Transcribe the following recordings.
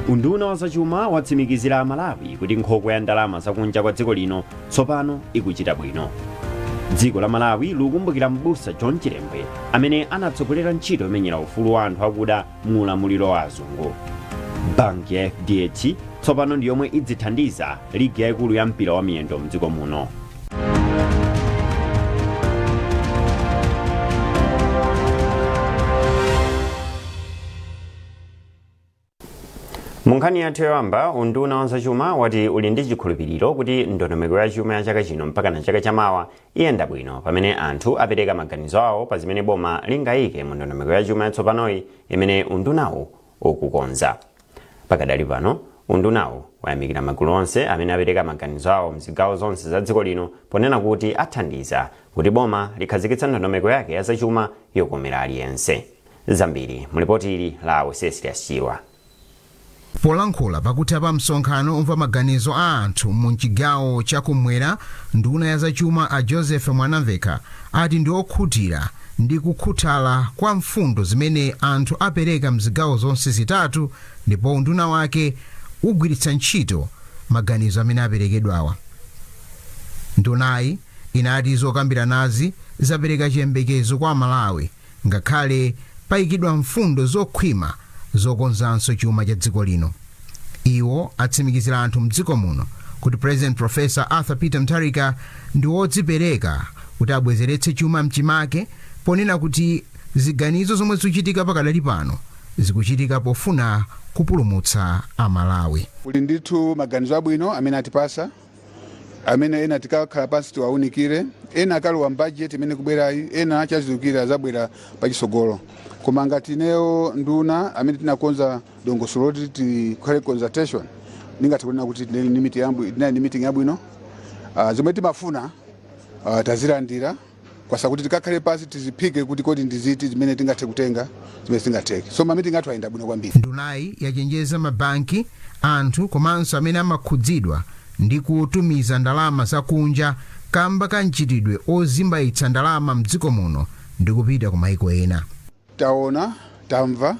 Unduna wa zachuma watsimikizira Malawi kuti nkhokwe ya ndalama zakunja kwa dziko lino tsopano ikuchita bwino. Dziko la Malawi likukumbukira m'busa John Chilembwe amene anatsogolera ntchito yomenyera ufulu wa anthu akuda mu ulamuliro wa azungu. Banki ya FDH tsopano ndi yomwe idzithandiza ligi yaikulu ya mpira wa miyendo mdziko muno. Munkhani yathu yoyamba, unduna wa zachuma wati uli ndi chikhulupiriro kuti ndondomeko ya chuma ya chaka chino mpaka na chaka chamawa iyenda bwino pamene anthu apereka maganizo awo pa zimene boma lingayike mu ndondomeko ya chuma yatsopanoyi imene undunawo ukukonza. Pakadali pano undunawo wayamikira magulu onse amene apereka maganizo awo mzigawo zonse za dziko lino ponena kuti athandiza kuti boma likhazikitsa ndondomeko yake ya zachuma yokomera aliyense. Zambiri mulipoti ili la Wesley Chirwa. Polankhula pakutha pa msonkhano umva maganizo a anthu mu chigawo chakumwera, nduna ya zachuma a Joseph Mwanamveka ati ndi okhutira ndi kukhuthala kwa mfundo zimene anthu apereka mzigawo zonse zitatu, ndipo unduna wake ugwiritsa ntchito maganizo amene aperekedwawa. Ndunayi inati zokambira nazi zapereka chiyembekezo kwa Malawi ngakhale payikidwa mfundo zokhwima zokonzanso chuma cha dziko lino. Iwo atsimikizira anthu mdziko muno kuti President Professor Arthur Peter Mutharika ndi wodzipereka kuti abwezeretse chuma mchimake, ponena kuti ziganizo zomwe zikuchitika pakadali pano zikuchitika pofuna kupulumutsa Amalawi. Kuli ndithu maganizo abwino amene atipasa, amene ena tikakhala pansi tiwaunikire, ena akalowa budget imene kubwerayi, ena achazidukira zabwera pachisogolo. Koma ngati ineyo nduna amene tinakonza dongosolo loti tikhale consultation, ningati kunena kuti ni meeting yabwino, zomwe timafuna tazilandira kwasakuti tikakhale pansi tiziphike kuti kodi ndiziti zimene tingathe kutenga zimene tingatheke. So meeting athu ayenda bwino kwambiri. Ndunayi yachenjeza mabanki, anthu komanso amene amakhudzidwa ndi kutumiza ndalama zakunja kamba ka mchitidwe ozimbayitsa ndalama mdziko muno ndi kupita ku maiko ena. Taona, tamva,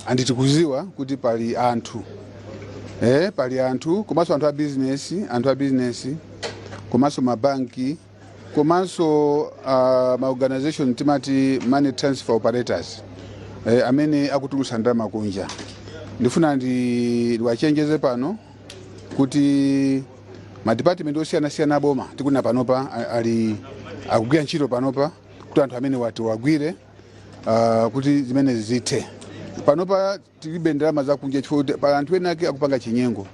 andi tikuziwa kuti pali anthu. Pali anthu, komanso anthu a business, komanso mabanki, komanso ma-organization timati money transfer operators, amene akutulusa ndalama kunja. Ndifuna ndiwachenjeze pano kuti ma-department osiyana boma tikuna panopa akugwira ntchito panopa kuti anthu amene wagwire kuti zimene zithe. Panopa tilibe ndalama zakunja chifukwa pa anthu ena ake akupanga chinyengo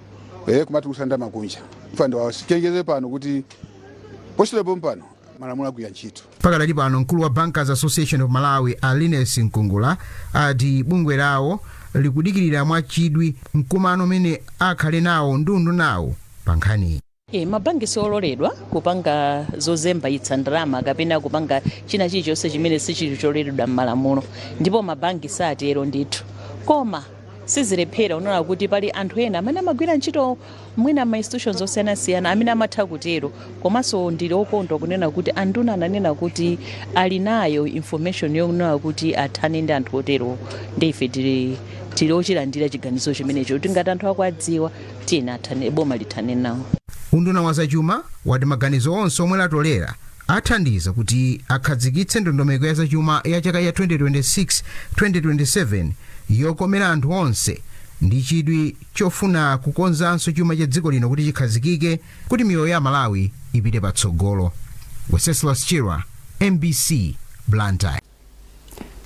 kumati kusanda makunja. Ifana ndiwachenjeze pano kuti poselepo mpano malamulo agwira ntchito. Pakadali pano mkulu wa Bankers Association of Malawi Linus Nkungula ati bungwe lawo likudikirira mwachidwi mkumano umene akhale nawo ndundu nawo pankhani. Mabanki siololedwa kupanga zozembayitsa ndalama kapena kupanga china chilichonse chimene sichili choledwa m'malamulo, ndipo mabanki satero ndithu. Koma sizilephera unaona kuti pali anthu ena amene amagwira ntchito mwina ma institutions osiyanasiyana amene amatha kutero, komanso ndili okondwa kunena kuti anduna ananena kuti ali nayo information yonena kuti athane ndi anthu otero. Ndi ife tili ochilandira chiganizo chimenecho kuti ngati anthu akwadziwa tiyena athane, boma lithane nawo. Unduna wa zachuma wati maganizo onse omwe latolera athandiza kuti akhazikitse ndondomeko ya zachuma ya chaka ya 2026-2027 yokomera anthu onse ndi chidwi chofuna kukonzanso chuma cha dziko lino kuti chikhazikike kuti miyoyo ya Malawi ipite patsogolo. Wesley Chirwa, MBC, Blantyre.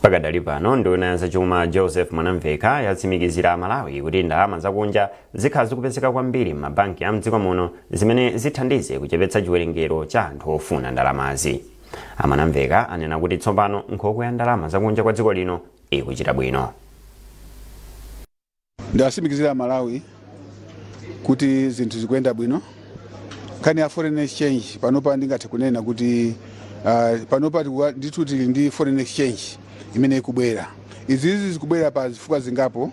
Pakadali pano nduna ya zachuma Joseph Mwanamveka yatsimikizira Malawi kuti ndalama zakunja zikhala zikupezeka kwambiri m'mabanki a mdziko muno zimene zithandize kuchepetsa chiwerengero cha anthu ofuna ndalamazi. Mwanamveka anena kuti tsopano nkhokwe ya ndalama zakunja kwa dziko lino ikuchita bwino. Ndawatsimikizira Malawi kuti zinthu zikuyenda bwino. Kani ya foreign exchange panopa ndingathe kunena kuti panopa ndithu tili ndi foreign exchange imene ikubwera. Izi zikubwera pa zifukwa zingapo.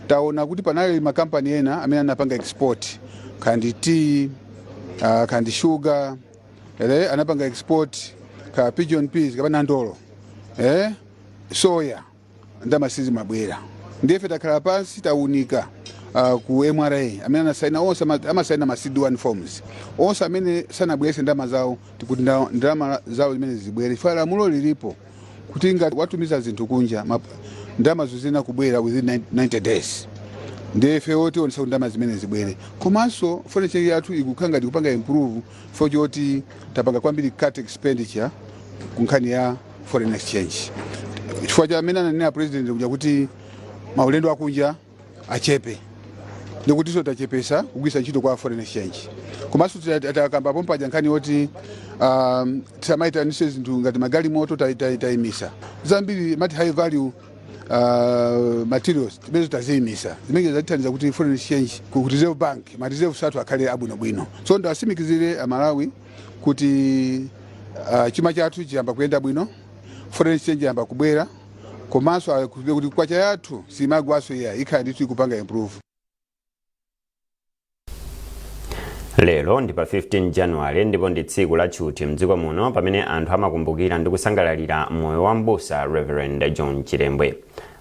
Taona kuti panali makampani ena amene anapanga export, kandi tea, kandi sugar, anapanga export ka pigeon peas kapena ndolo, soya, ndamasizi mabwera. Ndiye takhala pansi taunika ku MRA amene anasaina onse amasaina ma CD1 forms onse amene sanabwerese ndalama zawo tikuti ndalama zawo zimene zibwere chifukwa lamulo lilipo kuti ngati watumiza zinthu kunja ndalama zozina kubwera within 90 days ndefe oti onse ndalama zimene zibwere komanso foreign exchange yathu ikukhala ngati kupanga improve for choti tapanga kwambiri cut expenditure kunkhani ya foreign exchange chifukwa cha amene ananena president kuja kuti maulendo akunja achepe ndikuti so tachepesa kugwisa ntchito kwa foreign exchange komanso atakamba pompaja nkhani yoti tisamaitanise zinthu ngati magali moto tayimisa zambiri mati high value materials timezo taziyimisa zimene zatithandiza kuti foreign exchange ku reserve bank ma reserve sathu akhale abwinobwino so ndasimikizire amalawi kuti chuma chathu chiyamba kuyenda bwino foreign exchange yamba kubwera komanso kuti kwacha yathu simagwaso ya ikhala ndithu ikupanga improve. Lero ndi pa 15 January ndipo ndi tsiku la chuti mdziko muno pamene anthu amakumbukira ndi kusangalalira moyo wa mbusa Reverend John Chilembwe.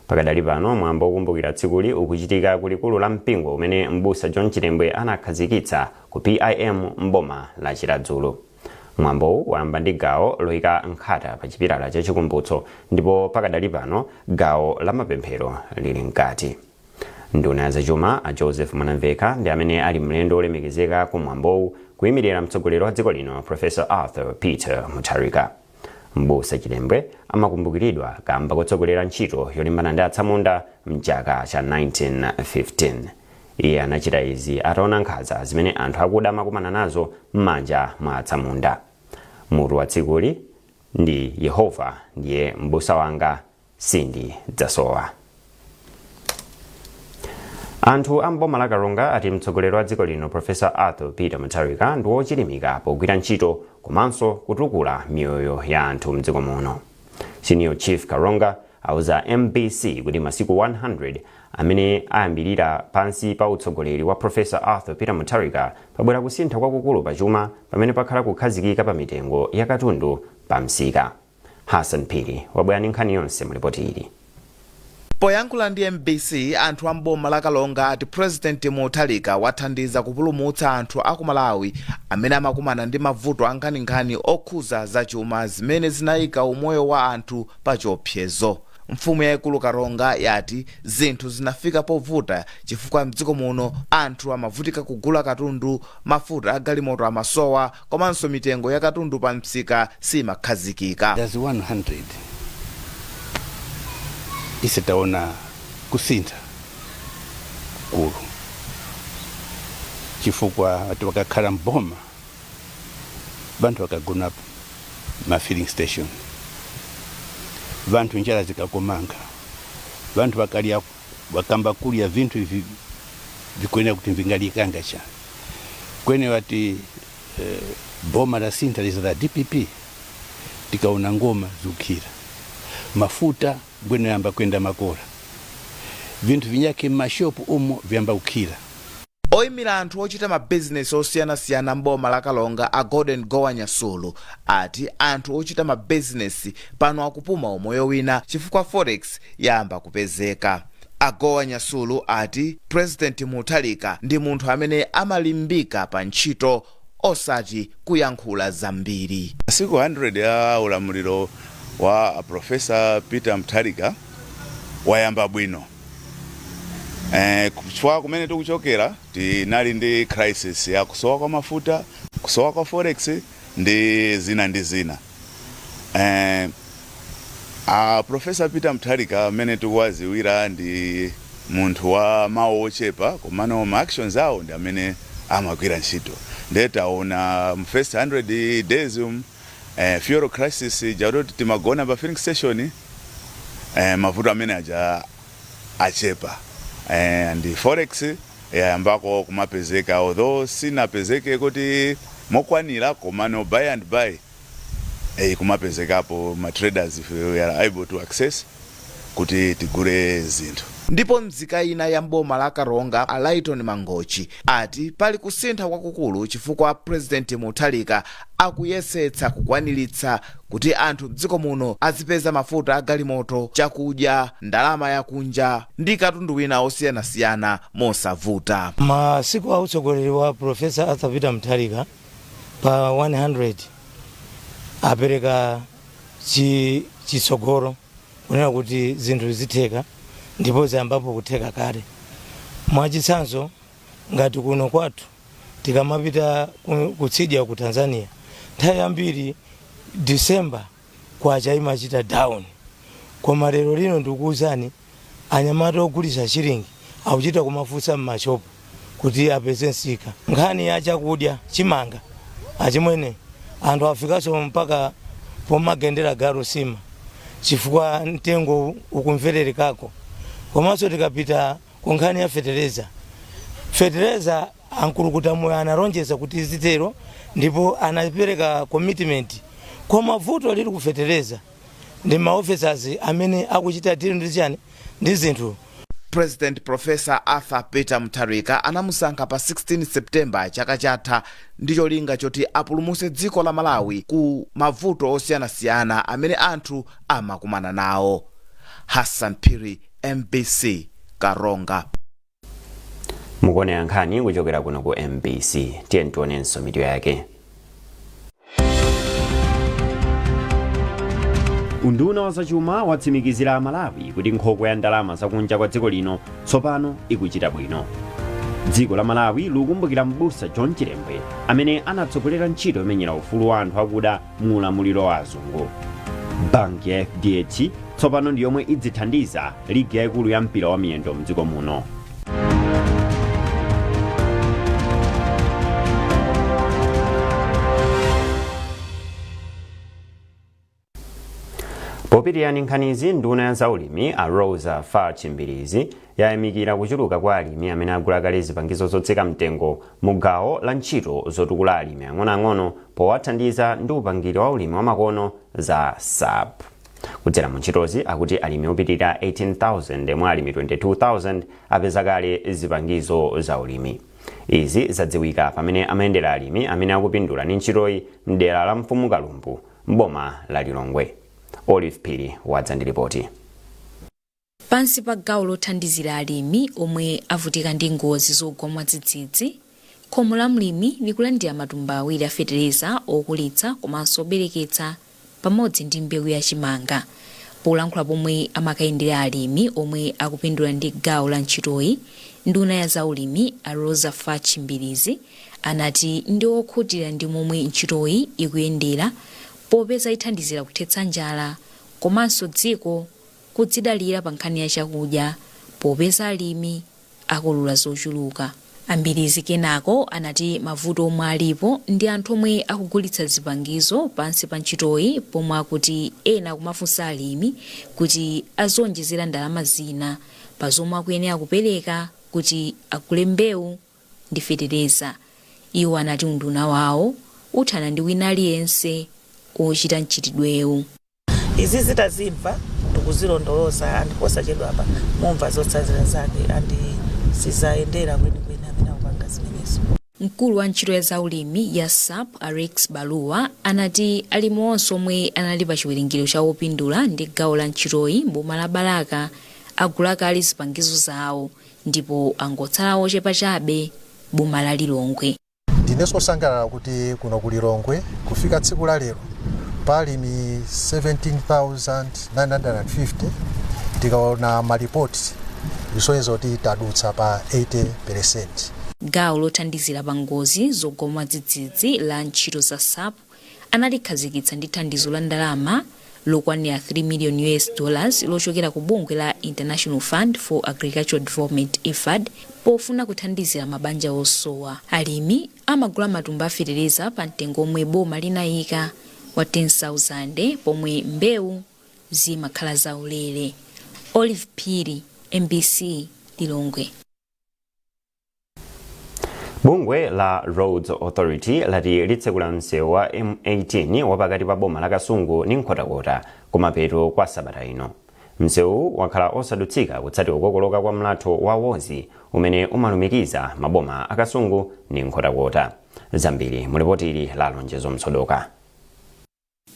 Pakadali pano mwambo wokumbukira tsikuli ukuchitika kulikulu la mpingo umene mbusa John Chilembwe anakhazikitsa ku PIM mboma la Chiradzulo. Mwambo wayamba ndi gawo loyika nkhata pa chipilala cha chikumbutso ndipo pakadali pano gawo la mapemphero lili mkati. Nduna ya zachuma a Joseph Mwanamveka ndi amene ali mlendo olemekezeka ku mwambowu kuyimirira mtsogoleri wa dziko lino Professor Arthur Peter Mutharika. Mbusa Chilembwe amakumbukiridwa kamba kotsogolera ntchito yolimbana ndi atsamunda mchaka cha 1915. Iye anachita izi ataona nkhanza zimene anthu akuda amakumana nazo m'manja mwa atsamunda. Mutu wa tsikuli ndi Yehova ndiye mbusa wanga sindi dzasowa. Anthu amboma la Karonga ati mtsogoleri wa dziko lino Professor Arthur Peter Mutharika ndi wochilimika pogwira ntchito komanso kutukula miyoyo ya anthu mdziko muno. Senior Chief Karonga auza MBC kuti masiku 100 amene ayambirira pansi pa utsogoleri wa Professor Arthur Peter Mutharika pabwera kusintha kwakukulu pa chuma pamene pakhala kukhazikika pa mitengo ya katundu pa msika. Hassan Piri wabwera ndi nkhani yonse mu ripoti ili. Poyankhula ndi MBC anthu amboma la Kalonga ati President Mutharika wathandiza kupulumutsa anthu aku Malawi amene amakumana ndi mavuto ankhani okhuza zachuma zimene zinayika umoyo wa anthu pa chiopsezo. Mfumu yaikulu Karonga yati zinthu zinafika povuta chifukwa mdziko muno anthu amavutika kugula katundu, mafuta agalimoto amasowa komanso mitengo ya katundu pa msika simakhazikika. There's 100 isitaona kusintha kulu chifukwa watu wakakhala mboma bantu wakagona ma filling station, bantu njala zikakomanga, bantu wakalia wakamba kulia vintu hivi vikwenda kuti vingalikanga cha kwene wati boma la sintha liza DPP tikaona ngoma zukira mafuta bwene yamba kwenda makora vintu vinyake mashopu umo vyamba ukira. Oyimira anthu ochita ma business osiyana mboma la Kalonga a Gordon Gowanyasulu ati anthu ochita ma business pano akupuma umoyo wina chifukwa forex yamba kupezeka. A Gowanyasulu ati President Mutharika ndi munthu amene amalimbika pa ntchito osati kuyankhula zambiri. Masiku 100 ya ulamuliro wa Professor Peter Mutharika wayamba bwino. Kuchwa kumene tikuchokera tinali ndi crisis ya kusowa kwa mafuta, kusowa kwa forex ndi zina. Professor Peter Mutharika amene tikuwaziwira ndi munthu wa mawu ochepa komano ma actions awo ndi amene amagwira ntchito. Ndetaona mu first 100 days fuel crisis jadoti timagona pa filling station mafuta amene aja achepa and forex ambako kumapezeka although sinapezeke kuti mokwanira komano buy and buy kumapezekapo ma traders if we are able to access kuti tigule zinthu. Ndipo nzika ina ya mboma la Karonga Alaiton Mangochi ati pali kusintha kwakukulu chifukwa President Mutharika akuyesetsa kukwaniritsa kuti anthu m'dziko muno azipeza mafuta a galimoto, chakudya, ndalama yakunja ndi katundu wina osiyanasiyana mosavuta. Masiku a utsogoleri wa Profesa Arthur Peter Mutharika pa 100 apereka chitsogolo kunena kuti zinthu zitheka ndipo zayambapo kutheka kale. Mwachitsanzo ngati kuno kwathu tikamapita kutsidya ku Tanzania nthawi yambiri December kwacha imachita down, koma lero lino ndikuwuzani anyamata ogulitsa chiringi akuchita kumafunsa m'mashopu kuti apeze nsika. Nkhani ya chakudya chimanga achimwene anthu afikaso mpaka pomagendera garo sima chifukwa mtengo ukumvererekako. Komanso tikapita ku nkhani ya fetereza ankulukuta moyo analonjeza kuti zitero ndipo anapereka commitment kwa mavuto lili kufetereza ndi maofficers amene akuchita dili ndi zinthu. President Professor Arthur Peter Mutharika anamusankha pa 16 September chaka chatha ndi cholinga choti apulumutse dziko la Malawi ku mavuto osiyanasiyana amene anthu amakumana nawo. Hassan Piri, MBC, Karonga. Mukuona nkhani kuchokera kuno ku MBC. Tiyeni tionenso mitu yake. Unduna wa zachuma watsimikizira Malawi kuti nkhokwe ya ndalama zakunja kwa dziko lino tsopano ikuchita bwino. Dziko la Malawi likukumbukira m'busa John Chilembwe amene anatsogolera ntchito yomenyera ufulu wa anthu akuda mu ulamuliro wa azungu. Banki ya FDH tsopano ndi yomwe idzithandiza ligi yaikulu ya mpira wa miyendo mdziko muno. Popitirani nkhanizi, nduna ya zaulimi a Rosa Fa Chimbilizi yayamikira kuchuluka kwa alimi amene agula kale zipangizo zotsika mtengo mu gawo la ntchito zotukula alimi ang'onoang'ono powathandiza ndi upangiri wa ulimi wa makono za SAP. Kudzera mu ntchitozi akuti alimi opitirira 18,000 mwa alimi 22,000 apeza kale zipangizo za ulimi. Izi zadziwika pamene amayendera alimi amene akupindula ndi ntchitoyi mdera la Mfumu Kalumbu m'boma la Lilongwe. Olive Pili wadza ndi ripoti. Pansi pa gawo lothandizira alimi omwe avutika ndi ngozi zogwa mwadzidzidzi, khomo la mlimi likulandira matumba awiri a fetereza okulitsa komanso obereketsa pamodzi ndi mbewu ya chimanga. Polankhula pomwe amakayendera alimi omwe akupindula ndi gawo la ntchitoyi, nduna ya zaulimi a Rosa Fa Chimbilizi anati ndi okhutira ndi momwe ntchitoyi ikuyendera popeza ithandizira kuthetsa njala komanso dziko kudzidalira pa nkhani ya chakudya popeza alimi akulula zochuluka. Ambirizi kenako anati mavuto omwe alipo ndi anthu omwe akugulitsa zipangizo pansi pa ntchitoyi pomwe akuti ena kumafunsa alimi kuti azonjezera ndalama zina pa zomwe akuyenera kupereka kuti agule mbewu ndi fetereza. Iwo anati unduna wawo uthana ndi wina aliyense ochita mchitidwewu. Izi zitazimva tikuzilondoloza ndiposachedwa apa mumva zotsatira zake andi sizayendera kwenikweni amene akupanga zimenezo. Mkulu wa ntchito ya zaulimi ya SAP Alex Baluwa anati alimi onse omwe anali pa chiwerengero cha opindula ndi gawo la ntchitoyi mboma la Balaka agula kale zipangizo zawo ndipo angotsala ochepa chabe boma la Lilongwe. Ndineso osangalala kuti kuno ku Lilongwe kufika tsiku la lero palimi 17,950 tikaona maripoti zisonyeza kuti tadutsa pa 80%. Gawo lothandizira pa ngozi zogwa mwadzidzidzi la ntchito za SAP analikhazikitsa ndi thandizo la ndalama lokwanira $3 million lochokera ku bungwe la International Fund for Agricultural Development IFAD pofuna kuthandizira mabanja osowa. Alimi amagula matumba a fetereza pa mtengo omwe boma linayika wa 10,000 pomwe mbewu zimakhala zaulere. Olive Piri, MBC, Lilongwe. Bungwe la Roads Authority lati litsekula msewu wa M18 wapakati pa boma la Kasungu ndi Nkhotakota kumapeto kwa sabata ino. msewu wakhala osadutsika kutsatira kukokoloka kwa mlatho wa wozi umene umalumikiza maboma akasungu ndi nkhotakota. Zambiri mulipoti ili la Lonjezo Msodoka.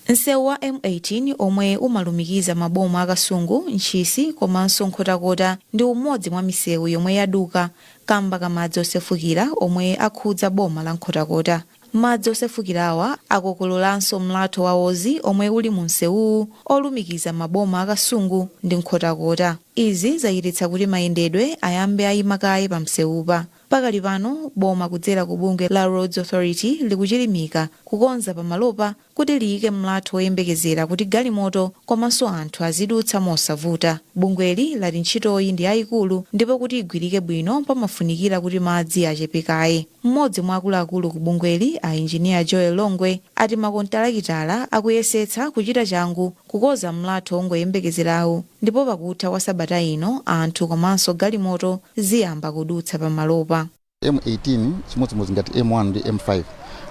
Msewu wa M18 omwe umalumikiza maboma akasungu, Ntchisi komanso nkhotakota ndi umodzi mwa misewu yomwe yaduka kamba ka madzi osefukira omwe akhudza boma la nkhotakota. Madzi osefukirawa akokololanso mlatho wa wozi omwe uli mu msewu olumikiza maboma akasungu ndi nkhotakota. Izi zachititsa kuti mayendedwe ayambe ayimakaye pa msewupa. Pakali pano boma kudzera ku bungwe la Roads Authority likuchilimika kukonza pamalopa kuti liyike mlatho woyembekezera kuti galimoto komanso anthu azidutsa mosavuta. Bungweli lati ntchitoyi ndi yayikulu ndipo kuti igwirike bwino pamafunikira kuti madzi achepekaye. Mmodzi mwa akuluakulu ku bungweli a Engineer Joel Longwe ati makontalakitala akuyesetsa kuchita changu kukoza mlatho ongoyembekezerawo ndipo pakutha kwa sabata ino anthu komanso galimoto ziyamba kudutsa pamalopa. M18 chimodzimodzi ngati M1 ndi M5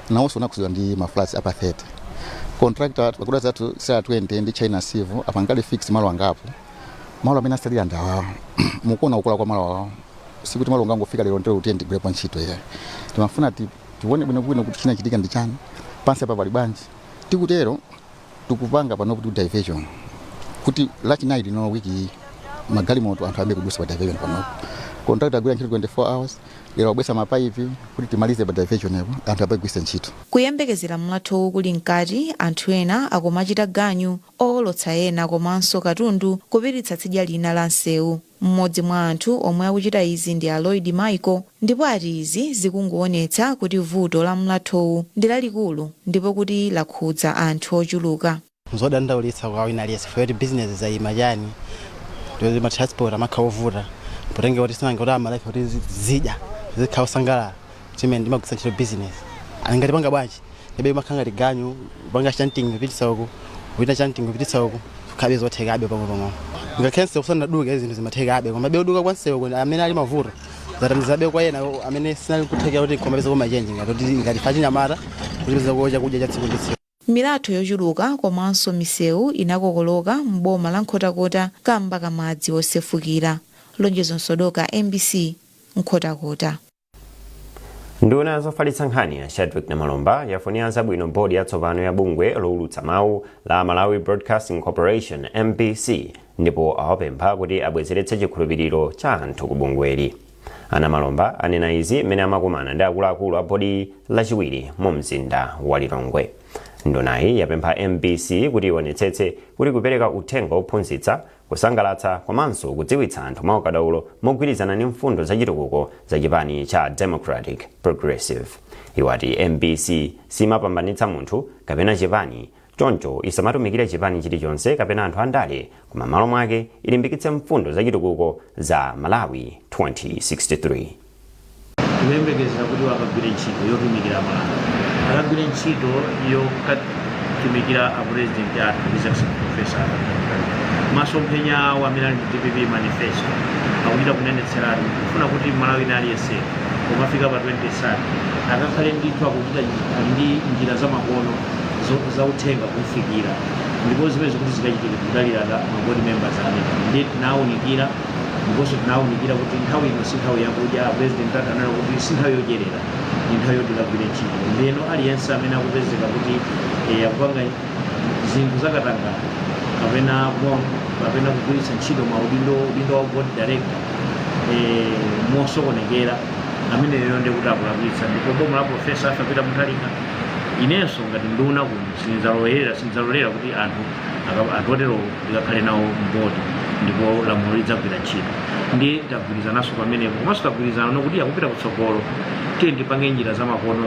nawonso unakhudzidwa ndi maflats apa 30. Contractor pakuda zathu sa 20 ndi China Civil apangale fix malo angapo. Malo amene asalira ndawa mukuona kukula kwa malo awo sikuti malo ngangofika lero ntero utende gwepo ntchito ya timafuna tione bwino kuti chinachitika ndi chani pansi apa pali bwanji tikutero tikupanga pano kuti diversion kuti lachinayi lino wiki magalimoto anthu ambe kudusa pa diversion pano. Contractor agwira ntchito 24 hours lero abwesa mapaipi kuti timalize pa diversion yapo anthu abagwisa ntchito. Kuyembekezera mlatho kuli mkati anthu ena akumachita ganyu owolotsa ena komanso katundu kupititsa tsidya lina la msewu. Mmodzi mwa anthu omwe akuchita izi ndi Lloyd Michael ndipo ati izi zikungoonetsa kuti vuto la mlathowu ndi lalikulu ndipo kuti lakhudza anthu ochuluka. Zodandaulitsa kwa wina aliyense kuti business zayima chani ndi ma transport amakhaovuta potenge kuti sinanga kuti amalife kuti zidya zikhaosangalala chimene ndimagwisa ntchito business angati panga bwanji ebe makhanga liganyu panga chanting kupitisa uku kuita chanting kupitisa uku khabe zothekabe pamwe ngakhense kusana duka izinto zimathekabe koma beduka kwansewo amene ali mavuto zatamizabe kwa yena amene sinali kutheka kuti khomabeza kwa machenji ngati ngati fachinyamata kuti bizakoja kudya cha tsiku ndi tsiku. Milatho yochuluka komanso misewu inakokoloka mboma la nkhotakota kamba ka madzi osefukira. Lonjezo Msodoka, MBC, Nkhotakota. Nduna zofalitsa nkhani ya Chadwick Namalomba yafunia zabwino bodi yatsopano ya bungwe lowulutsa mawu la Malawi Broadcasting Corporation MBC ndipo awapempha kuti abwezeretse chikhulupiriro cha anthu ku bungweli. Namalomba anena izi mmene amakumana ndi akuluakulu a bodi lachiwiri mu mzinda wa Lilongwe. Ndunayi yapempha MBC kuti ionetsetse kuti kupereka uthenga ophunzitsa kusangalatsa komanso kudziwitsa anthu mwaukadaulo mogwirizana ndi mfundo zachitukuko za chipani cha Democratic Progressive. Iwati MBC simapambanitsa munthu kapena chipani, choncho isamatumikira chipani chilichonse kapena anthu andale, koma malo mwake ilimbikitse mfundo zachitukuko za Malawi 2063. Kuyembekezera kuti wakagwire ntchito yotumikira Malawi, akagwire ntchito yotumikira a president athu His Professor masomphenya awo amene ali DPP manifesto akuchita kunenetseratu kufuna kuti Malawi aliyense pomafika pa 27 akakhale ndithu akuchita ndi njira zamakono zauthenga kufikira ndipo zimene zikuti zikachitike kudalira ma board members amene ndi tinawunikira ndiponso tinawunikira kuti nthawi ino si nthawi yakudya president atanena kuti si nthawi yodyerera ndi nthawi yoti tikagwire ntchito ndeno aliyense amene akupezeka kuti akupanga zinthu zakatangana kapena kugwiritsa ntchito udindo wa board director mosokonekera ameneyo ndi kuti akulakwitsa ndipo boma la Profesa Arthur Peter Mutharika inenso ngati nduna kuno sinzalolera kuti anthu otero tikakhale nawo mbodi ndipo lamulo lidzagwira ntchito ndi tagwirizananso pamenepo komanso tagwirizana nokuti akupita kutsogolo tiye tipange njira zamakono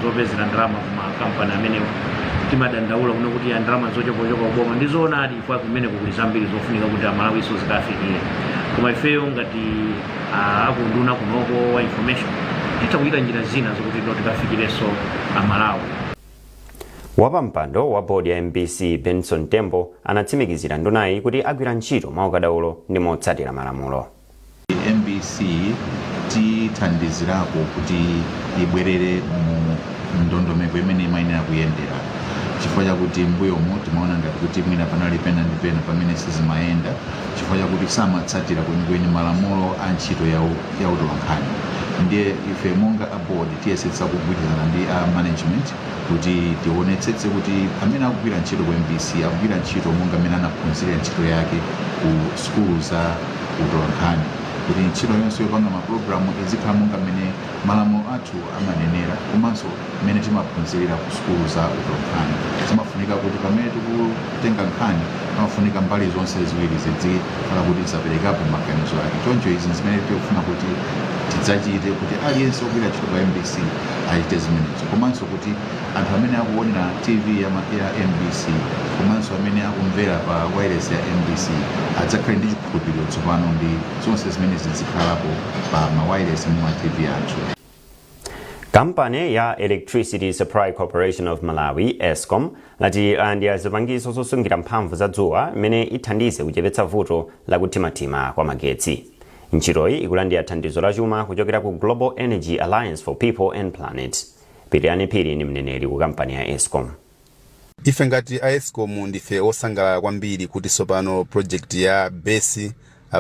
zopezera ndalama kumakampani amenewo timadandaula kuno kuti ndalama zochokachoka kuboma ndizoonadi ifwa kumene kuli zambiri zofunika kuti Amalawiso zikafikire koma ifeyo ngati akunduna kunoko wa information titakuita njira zina zokuti tikafikireso Amalawi. Wapampando wa bodi ya MBC Benson Tembo anatsimikizira ndunayi kuti agwira ntchito mwaukadaulo ndi motsatira malamulo. MBC tithandizirako kuti ibwerere mu ndondomeko imene imayenera kuyendera chifukwa chakuti mbuyo mu timaona ngati kuti mwina panali pena ndi pena pamene sizimayenda chifukwa chakuti samatsatira kwenikweni malamulo a ntchito ya utolankhani. Ndiye ife monga a board tiyesetsa kugwirizana ndi a management kuti tionetsetse kuti amene akugwira ntchito ku MBC akugwira ntchito monga amene anaphunzira ntchito yake ku skulu za utolankhani, kuti ntchito yonse yopanga mapulogalamu izikhala monga amene malamulo athu amanenera komanso mmene timaphunzirira ku skulu za utolankhani. Zimafunika kuti pamene tikutenga nkhani pamafunika mbali zonse ziwiri zizikhala kuti zaperekapo maganizo ake. Choncho izi zimene tikufuna kuti tidzachite kuti aliyense ogwira ntchito pa MBC achite zimenezo, komanso kuti anthu amene akuonera TV ya MBC komanso amene akumvera pa wireless ya MBC adzakhale ndi chikhulupiriro tsopano ndi zonse zimene zizikhalapo pa ma wireless mu TV athu. Kampani ya Electricity Supply Corporation of Malawi ESCOM lati ndi zipangizo zosungira mphamvu za dzuwa imene ithandize kuchepetsa vuto la kuthimathima kwa magetsi. Ntchitoyi ikulandira thandizo la chuma kuchokera ku Global Energy Alliance for People and Planet. Piriani Phiri ni mneneri ku kampani ya ESCOM. Ife ngati a ESCOM ndife osangalala kwambiri kuti tsopano project ya BESS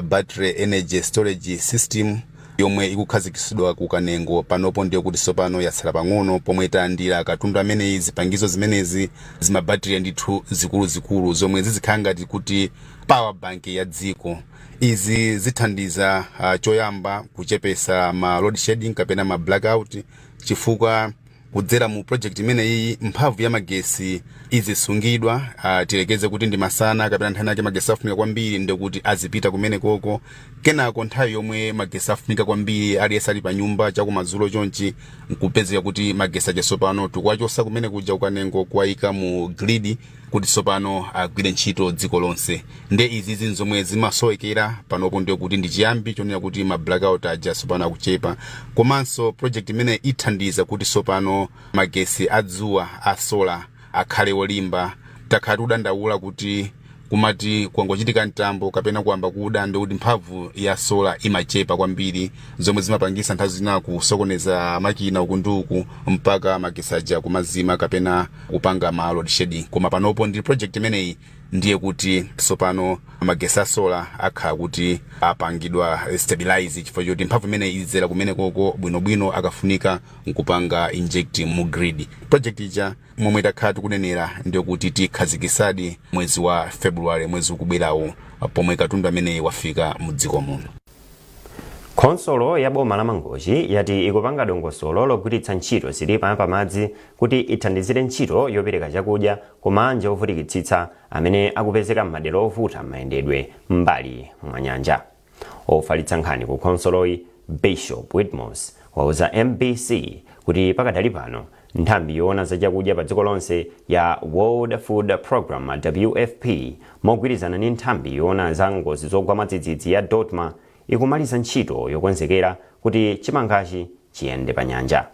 Battery Energy Storage System yomwe ikukhazikitsidwa ku Kanengo panopo ndiyo kuti tsopano yatsala pang'ono pomwe talandira katundu amene zipangizo zimenezi zimabattery ndithu zikuluzikulu zomwe zizikhala ngati kuti power bank ya dziko. Izi zithandiza choyamba kuchepesa ma load shedding kapena ma blackout chifukwa kudzera mu project imene iyi mphamvu ya magesi izisungidwa tilekeze kuti ndi masana kapena nthani yake magesi afunika kwambiri ndikuti azipita kumene koko kenako nthawi yomwe magesi afunika kwambiri aliyense ali pa nyumba chakumadzulo chonchi nkupezeka kuti magesi ache tsopano tikuwachosa kumene kuja Kanengo kuwayika mu grid kuti tsopano agwire ntchito dziko lonse. Nde izi nzomwe zimasowekera panopo ndiyo kuti ndi chiyambi chonena kuti ma blackout aja tsopano akuchepa, komanso project imene ithandiza kuti tsopano magesi adzuwa a solar akhale olimba. Takhala kudandaula kuti kumati kwangochitika mtambo kapena kuyamba kuda ndikuti mphamvu ya solar imachepa kwambiri zomwe zimapangisa nthawi zina kusokoneza makina ukunduku mpaka magesi aja kumazima kapena kupanga ma load shedding. Koma panopo ndi project imeneyi ndiye kuti tsopano magesi a solar akhala kuti apangidwa stabilize chifukwa choti mphamvu imene izera kumene koko bwinobwino akafunika nkupanga inject mu grid. Project ija momwe takhala tikunenera ndiyo kuti tikhazikisadi mwezi wa February mwezi ukubwerawo pomwe katundu amene wafika mu dziko muno. Khonsolo ya boma la Mangochi yati ikupanga dongosolo logwiritsa ntchito silipa pamadzi kuti ithandizire ntchito yopereka chakudya kumanja ovutikitsitsa amene akupezeka m'madera ovuta mayendedwe mbali mwa nyanja. Ofalitsa nkhani ku khonsoloyi Bishop Whitmos wauza MBC kuti pakadali pano nthambi yoona za chakudya pa dziko lonse ya World Food Program WFP mogwirizana ndi nthambi yoona za ngozi zogwa mwadzidzidzi ya Dotma ikumaliza ntchito yokonzekera kuti chimangachi chiyende pa nyanja.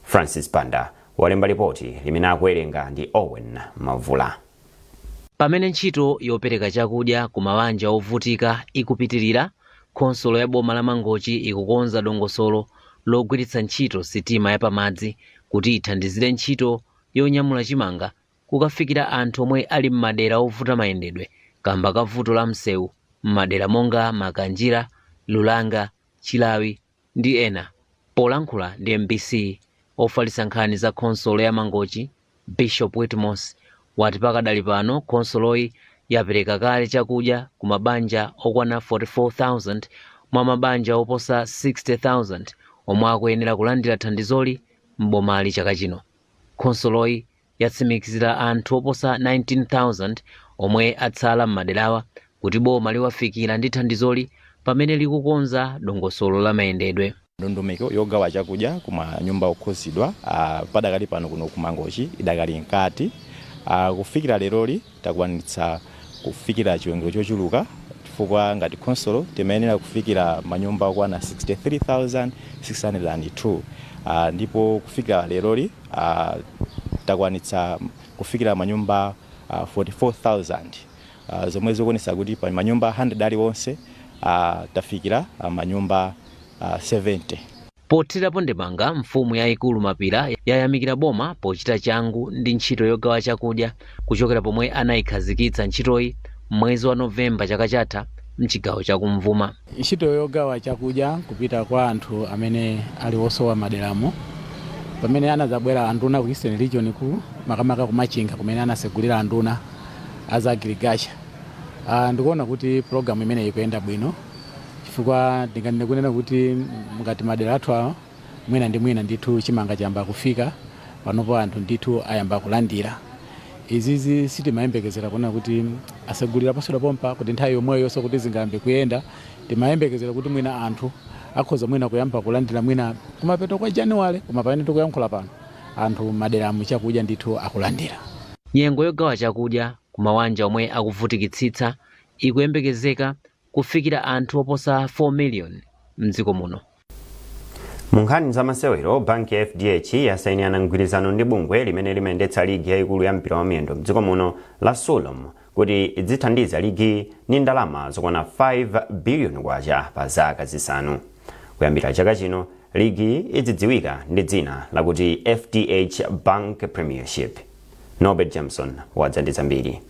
Francis Panda walemba ripoti limene akuwerenga ndi Owen Mavula. Pamene ntchito yopereka chakudya ku mabanja ovutika ikupitirira, khonsolo ya boma la Mangochi ikukonza dongosolo logwiritsa ntchito sitima ya pamadzi kuti ithandizire ntchito yonyamula chimanga kukafikira anthu omwe ali m'madera ovuta mayendedwe kamba ka vuto la msewu m'madera monga Makanjira, Lulanga, Chilawi ndi ena. Polankhula ndi MBC, ofalitsa nkhani za khonsolo ya Mangochi Bishop Whitmos wati pakadali pano khonsoloyi yapereka kale chakudya ku mabanja okwana 44,000 mwa mabanja oposa 60,000 omwe akuyenera kulandira thandizoli m'bomali chaka chino. Khonsoloyi yatsimikizira anthu oposa 19,000 omwe atsala m'maderawa kuti boma liwafikira ndi thandizoli pamene likukonza dongosolo la mayendedwe. Ndondomeko yogawa chakudya kuma nyumba okhuzidwa padakali pano kuno ku Mangochi idakali nkati. Kufikira leroli takwanitsa kufikira chiwerengero chochuluka chifukwa ngati khonsolo timayenera kufikira manyumba okwana 63,602 ndipo kufikira leroli takwanitsa kufikira manyumba 44,000 zomwe zikuonesa kuti pa manyumba 100 aliwonse tafikira manyumba 70. Pothirapo ndemanga, mfumu yayikulu Mapira yayamikira boma pochita changu ndi ntchito yogawa chakudya kuchokera pomwe anayikhazikitsa ntchitoyi mwezi wa Novemba chaka chatha mchigawo chakumvuma. Ntchito yogawa chakudya kupita kwa anthu amene ali osowa maderamo pamene anadzabwera anduna ku Eastern Region ku makamaka kumachinga kumene anasegulira anduna as agriculture. Ndikuona kuti program imene ikuyenda bwino chifukwa ndikunena kuti ngati madera athu awo mwina ndi mwina ndithu chimanga chayamba kufika panopo anthu ndithu ayamba kulandira. Izizi sitimayembekezera kuona kuti asegulira pasula pompa kuti nthawi yomweyo yonso kuti zingayambe kuyenda. Timayembekezera kuti mwina anthu akhoza mwina kuyamba kulandira mwina kumapeto kwa Januwale koma pamene tikuyankhula pano anthu maderamu chakudya ndithu akulandira. Nyengo yogawa chakudya kumawanja omwe akuvutikitsitsa ikuyembekezeka kufikira anthu oposa 4 million mdziko muno. Munkhani za masewero, banki ya FDH yasainirana mgwirizano ndi bungwe limene limayendetsa ligi yayikulu ya mpira wa miyendo mdziko muno la Sulom kuti idzithandiza ligi ndi ndalama zokwana 5 billion kwacha pa zaka zisanu. Kuyambira chaka chino, ligi idzidziwika ndi dzina lakuti FDH Bank Premiership. Norbert Jameson wadza ndi zambiri.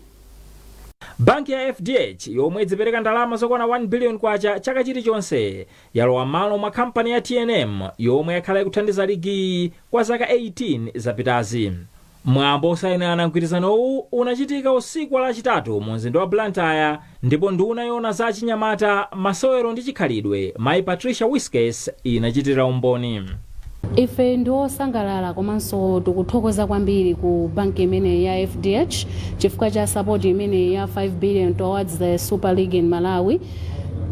Banki ya FDH yomwe idzipereka ndalama zokwana 1 billion kwacha chaka chilichonse yalowa malo mwa kampani ya TNM yomwe yakhala ikuthandiza ligi kwa zaka 18 zapitazi. Mwambo osayinirana mgwirizanowu unachitika usiku wa lachitatu mu mzinda wa Blantyre ndipo nduna yoona za chinyamata, masewero ndi chikhalidwe Mayi Patricia Whiskes inachitira umboni. Ife ndiosangalala komanso tikuthokoza kwambiri ku banki imene ya FDH chifukwa cha support imene ya 5 billion towards the Super League in Malawi.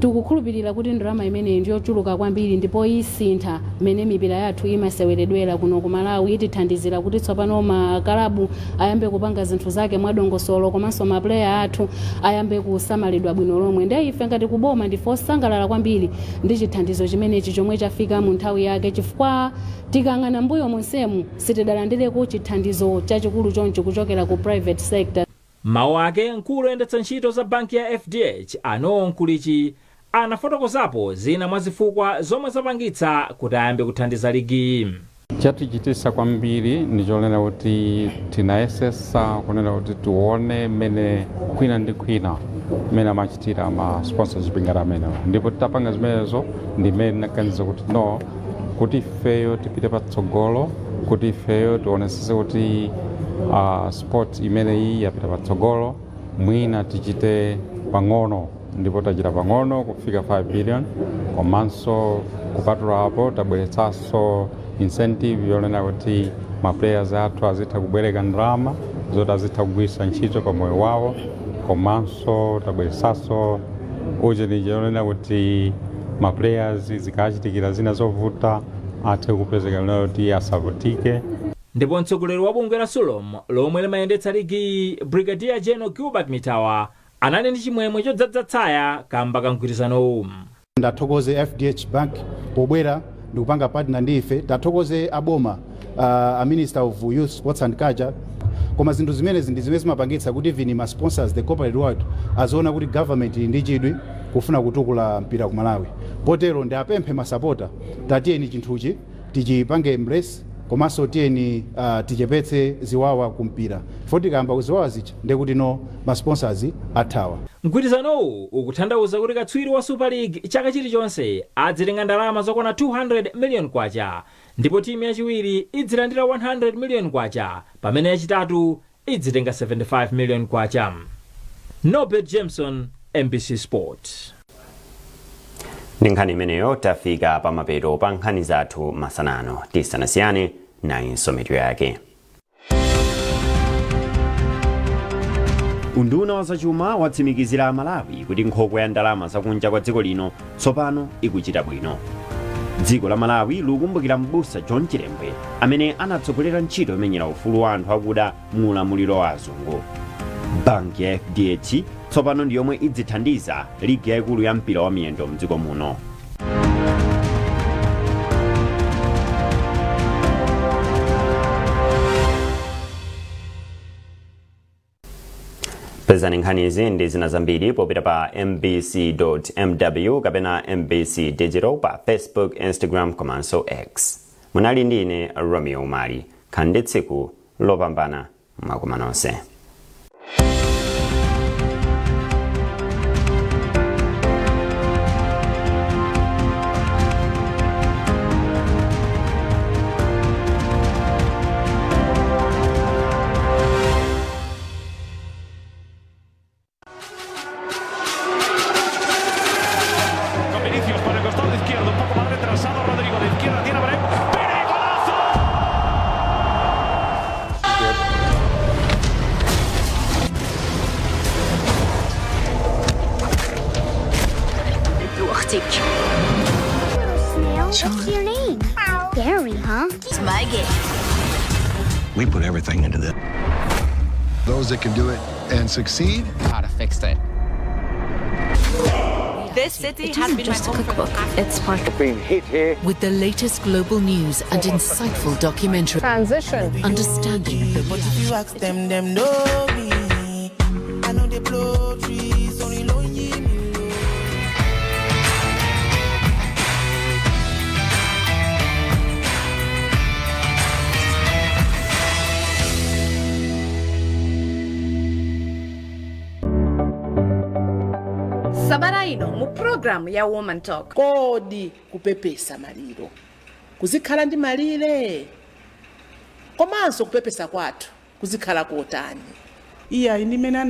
Tikukhulupirira kuti ndalama imene ndiyochuluka kwambiri ndipo isintha mene mipira yathu imaseweredwera kuno ku Malawi itithandizira kuti tsopano makalabu ayambe kupanga zinthu zake mwadongosolo komanso maplayer athu ayambe kusamalidwa bwino lomwe. Ndiye ife ngati kuboma ndife osangalala kwambiri ndi chithandizo chimenechi chomwe chafika mu nthawi yake chifukwa tikang'ana mbuyo monsemu sitidalandireko chithandizo chachikulu choncho kuchokera ku private sector. Mawu ake mkulu oyendetsa ntchito za banki ya FDH Anowo Nkulichi anafotokozapo zina mwa zifukwa zomwe zapangitsa kuti ayambe kuthandiza ligi. Chatichitisa kwambiri ndichonena kuti tinayesesa kunena kuti tione mene kwina ndi kwina mene amachitira ma sponsorship ngati amenewa, ndipo titapanga zimenezo ndimene naganiza kuti no kuti ifeyo tipite patsogolo, kuti ifeyo tionesese kuti sport imene iyi yapita patsogolo mwina tichite pang'ono, ndipo tachita pang'ono kufika 5 billion komanso kupatula hapo tabweretsanso incentive yonena kuti ma players athu azitha kubwereka ndalama zoti azitha kugwiritsa ntchito pa moyo wawo, komanso tabweretsanso ujeni yonena kuti ma players zikachitikira zina zovuta athe kupezeka lero kuti asavutike. Ndipo mtsogoleri wa bungwe la Sulom lomwe limayendetsa ligi Brigadier General Gilbert Mitawa anali ndi chimwemwe chodzadzatsaya kamba ka mgwirizanowu. Ndathokoze FDH Bank pobwera ndikupanga partner ndi ife, tathokoze aboma a Minister of Youth, Sports and Culture, koma zinthu zimenezi ndi zimene zimapangitsa kuti even ma sponsors the corporate world aziona kuti government ndi chidwi kufuna kutukula mpira ku Malawi. Potero ndi apemphe masapota tatiyeni chinthuchi tichipange embrace komanso tiyeni tichepetse ziwawa kumpira. Foti kamba kuziwawa zicha ndekuti no ma sponsors athawa. Mgwirizanowu ukutanthauza kuti katswiri wa Super League chaka chilichonse adzitenga ndalama zokwana 200 million kwacha, ndipo timu yachiwiri idzilandira 100 million kwacha, pamene yachitatu idzitenga 75 million kwacha. Norbert Jameson, MBC Sport. Ndi nkhani imeneyo tafika pa mapeto pa nkhani zathu masanano, tisanasiyane na insometyo yake. Unduna wa zachuma watsimikizira Malawi kuti nkhokwe ya ndalama zakunja kwa dziko lino tsopano ikuchita bwino. Dziko la Malawi likukumbukira m'busa John Chilembwe amene anatsogolera ntchito yomenyera ufulu wa anthu akuda mu ulamuliro wa azungu. Banki ya FDH tsopano ndi yomwe idzithandiza ligi yayikulu ya mpira wa miyendo mdziko muno. pezani nkhani izi ndi zina zambiri popita pa mbc.mw kapena mbc digital pa Facebook, Instagram komanso X. Munali ndine Romeo Umali. Khandi tsiku lopambana mwakuma nonse. What's your name? Gary, huh? It's my game. We put everything into this. Those that can do it and succeed, how to fix it. This city has been just a cookbook. It's part of being hit here with the latest global news and insightful documentary. Transition. Understanding the But if you ask them know me. I know they blow trees, only know you. Sabata ino mu program ya Woman Talk. Kodi kupepesa maliro. Kuzikhala ndi malire. Komanso kupepesa kwathu kuzikhala kotani. Iya inimene